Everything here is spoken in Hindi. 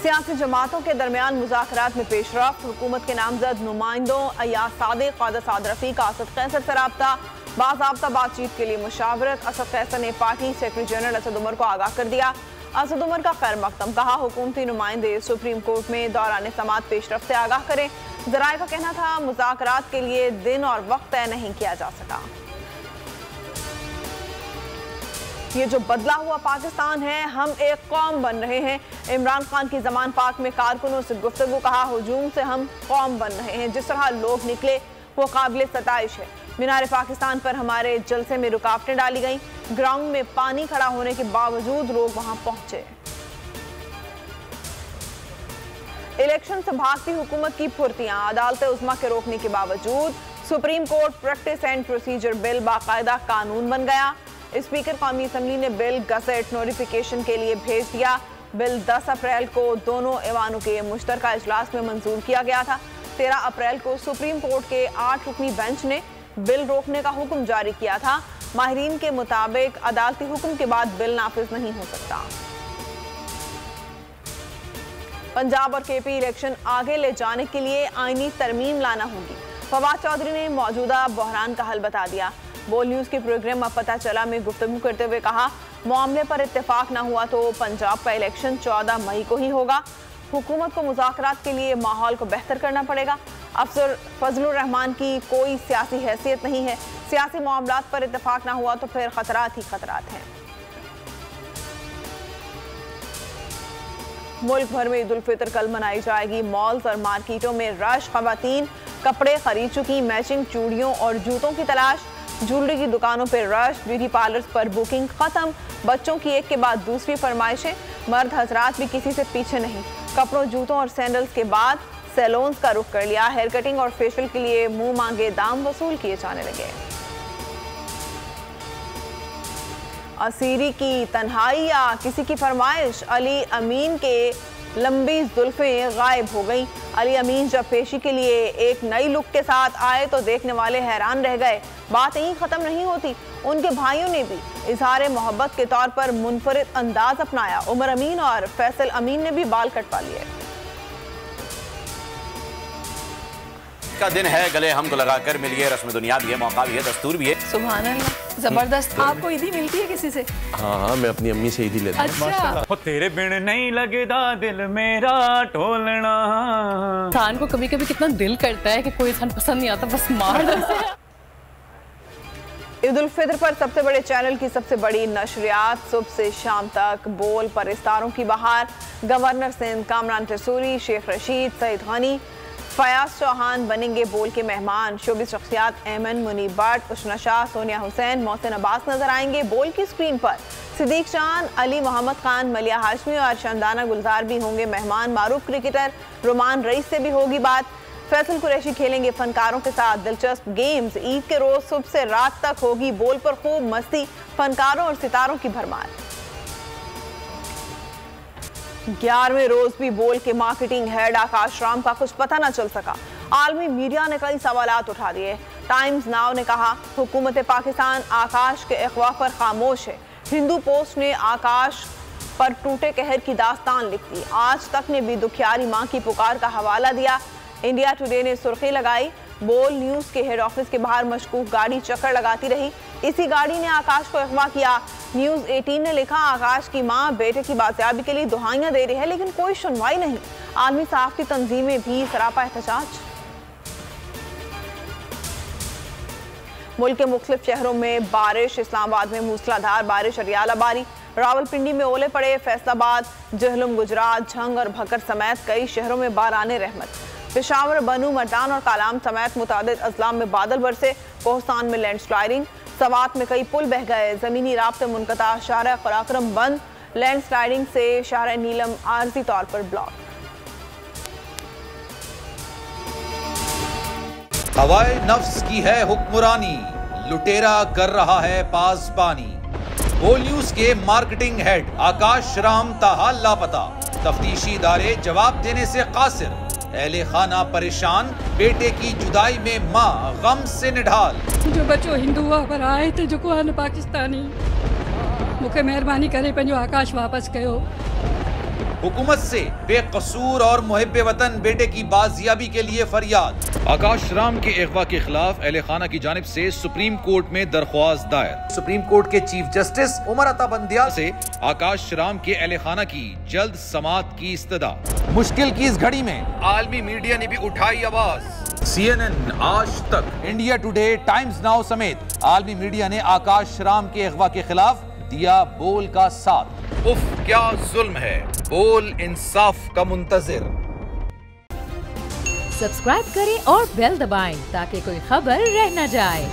सियासी जमातों के दरमियान मुज़ाकरात में पेशरफ्त। हुकूमत के नामजद नुमाइंदों अय्याज सादिक, क़ादर साद रफ़ीक, असद कैसर से रब्ता। बाज़ाब्ता बातचीत के लिए मुशावरत। असद कैसर ने party secretary general Asad Umar को आगाह कर दिया। असद उमर का खैर मकदम, कहा हुकूमती नुमाइंदे सुप्रीम कोर्ट में दौरान समाअत पेशरफ्त से आगाह करें। ज़राए का कहना था मुज़ाकरात के लिए दिन और वक्त तय नहीं किया जा सका। ये जो बदला हुआ पाकिस्तान है, हम एक कौम बन रहे हैं। इमरान खान की जमान पाक में कारकुनों से गुफ्तगू, कहा हुजूम से हम कौम बन रहे हैं। जिस तरह लोग निकले वो काबिल सताइश है। मीनार पाकिस्तान पर हमारे जलसे में रुकावटें डाली गईं। ग्राउंड में पानी खड़ा होने के बावजूद लोग वहां पहुंचे। इलेक्शन से भागती हुकूमत की फुर्तियां, अदालत उज़्मा के रोकने के बावजूद supreme court practice and procedure bill बाकायदा कानून बन गया। स्पीकर कौमी असम्बली ने बिल गज़ेट नोटिफिकेशन के लिए भेज दिया। बिल 10 अप्रैल को दोनों ऐवानों के मुश्तरका इजलास में मंजूर किया गया था। 13 अप्रैल को सुप्रीम कोर्ट के 8 रुकनी बेंच ने बिल रोकने का हुक्म जारी किया था। माहिरीन के मुताबिक अदालती हुक्म के बाद बिल नाफिज नहीं हो सकता। पंजाब और केपी इलेक्शन आगे ले जाने के लिए आईनी तरमीम लाना होगी। फवाद चौधरी ने मौजूदा बहरान का हल बता दिया। बोल न्यूज़ के प्रोग्राम अब पता चला में गुफ्तगू करते हुए कहा, मामले पर इत्तेफाक न हुआ तो पंजाब का इलेक्शन 14 मई को ही होगा। हुकूमत को मुज़ाकरात के लिए माहौल को बेहतर करना पड़ेगा। अफसर फजलुर रहमान की कोई सियासी हैसियत नहीं है। सियासी मामलात पर इत्तेफाक न हुआ तो फिर खतरात ही खतरात हैं। मुल्क भर में ईद उल फितर कल मनाई जाएगी। मॉल्स और मार्केटों में रश, खवातीन कपड़े खरीद चुकी, मैचिंग चूड़ियों और जूतों की तलाश। ज्वेलरी की दुकानों पर रश, ब्यूटी पार्लर्स पर बुकिंग खत्म। बच्चों की एक के बाद दूसरी फरमाइशें। मर्द हजरात भी किसी से पीछे नहीं। कपड़ों, जूतों और सैंडल्स के बाद सैलून्स का रुख कर लिया। हेयर कटिंग और फेशियल के लिए मुंह मांगे दाम वसूल किए जाने लगे। असीरी की तन्हाई या किसी की फरमाइश, अली अमीन के लंबी जुल्फें गायब हो गई। अली अमीन जब पेशी के लिए एक नई लुक के साथ आए तो देखने वाले हैरान रह गए। बात यहीं खत्म नहीं होती, उनके भाइयों ने भी इजहार मोहब्बत के तौर पर मुनफरिद अंदाज अपनाया। उमर अमीन और फैसल अमीन ने भी बाल कटवा लिए। का दिन है, गले हमको लगाकर मिलिए। रस्म दुनिया भी है, मौका भी है, दस्तूर भी है। सुभान अल्लाह, जबरदस्त। आपको ईदी मिलती है किसी से? हाँ, मैं अपनी अम्मी से ईदी लेता हूँ। अच्छा। तेरे बिन नहीं लगदा दिल मेरा टोलना। इंसान को कभी कभी कितना दिल करता है कि कोई इंसान पसंद नहीं आता, बस मार दे। ईद उल फितर पर सबसे बड़े चैनल की सबसे बड़ी नशरियात, सुबह से शाम तक बोल पर इस्तारों की बहार। गवर्नर सिंध कामरान तसूरी, शेख रशीद, सईद गनी, फयाज चौहान बनेंगे बोल के मेहमान। शोबिस शख्सियात एमन, मुनीब भट्ट, उशना शाह, सोनिया हुसैन, मोहसिन अब्बास नजर आएंगे बोल की स्क्रीन पर। सिद्दीक चांद, अली मोहम्मद खान, मलिया हाशमी और शानदाना गुलजार भी होंगे मेहमान। मारूफ क्रिकेटर रुमान रईस से भी होगी बात। फैसल कुरैशी खेलेंगे फनकारों के साथ दिलचस्प गेम्स। ईद के रोज सुबह से रात तक होगी बोल पर खूब मस्ती, फनकारों और सितारों की भरमार। 11वें रोज भी बोल के मार्केटिंग हेड आकाश राम का कुछ पता न चल सका। आलमी मीडिया ने कई सवालात उठा दिए। टाइम्स नाउ ने कहा, हुकूमत पाकिस्तान आकाश के अगवा पर खामोश है। हिंदू पोस्ट ने आकाश पर टूटे कहर की दास्तान लिख दी। आज तक ने भी दुखियारी मां की पुकार का हवाला दिया। इंडिया टुडे ने सुर्खी लगाई, बोल न्यूज के हेड ऑफिस के बाहर मशकूक गाड़ी चक्कर लगाती रही। इसी गाड़ी ने आकाश को अगवा किया। न्यूज 18 ने लिखा, आकाश की मां बेटे की बाजियाबी के लिए दुहाइयां दे रही है लेकिन कोई सुनवाई नहीं। आलमी सहाफती तंजीमें भी सरापा एहतजाज। मुल्क के मुख्तलिफ शहरों में बारिश। इस्लामाबाद में मूसलाधार बारिश, अरियाला बारी। रावलपिंडी में ओले पड़े। फैसलाबाद, जहलुम, गुजरात, झंग और भकर समेत कई शहरों में बाराने रहमत। पेशावर, बनू, मरदान और कालाम समेत मुतादिद अजला में बादल बरसे। कोहस्तान में लैंडस्लाइडिंग। सवात में कई पुल बह गए। जमीनी राब्ते मुनक़ता। शाहरा क़राक़रम बंद। लैंडस्लाइडिंग से शाहरा नीलम आर्जी तौर पर ब्लॉक। हवाए नफ्स की है हुक्मरानी, लुटेरा कर रहा है पासबानी। बोल न्यूज के मार्केटिंग हेड आकाश राम ताहा लापता। तफ्तीशी इदारे जवाब देने से कासिर। अहले खाना परेशान। बेटे की जुदाई में माँ गम से निढाल। जो बच्चो हिंदू पर आए थे जो को पाकिस्तानी, मुझे मेहरबानी करे पंहिंजो आकाश वापस कयो। हुकूमत से बेकसूर और मुहिब्बे वतन बेटे की बाजियाबी के लिए फरियाद। आकाश राम के अगवा के खिलाफ अहले खाना की जानिब से सुप्रीम कोर्ट में दरख्वास्त दायर। सुप्रीम कोर्ट के चीफ जस्टिस उमर अता बंदियाल से आकाश राम के अहले खाना की जल्द समाअत की इस्तदा। मुश्किल की इस घड़ी में आलमी मीडिया ने भी उठाई आवाज। CNN, आज तक, इंडिया टुडे, टाइम्स नाउ समेत आलमी मीडिया ने आकाश राम के अगवा के खिलाफ दिया बोल का साथ। उफ क्या जुल्म है, बोल इंसाफ का मुंतजिर। सब्सक्राइब करें और बेल दबाएं ताकि कोई खबर रह न जाए।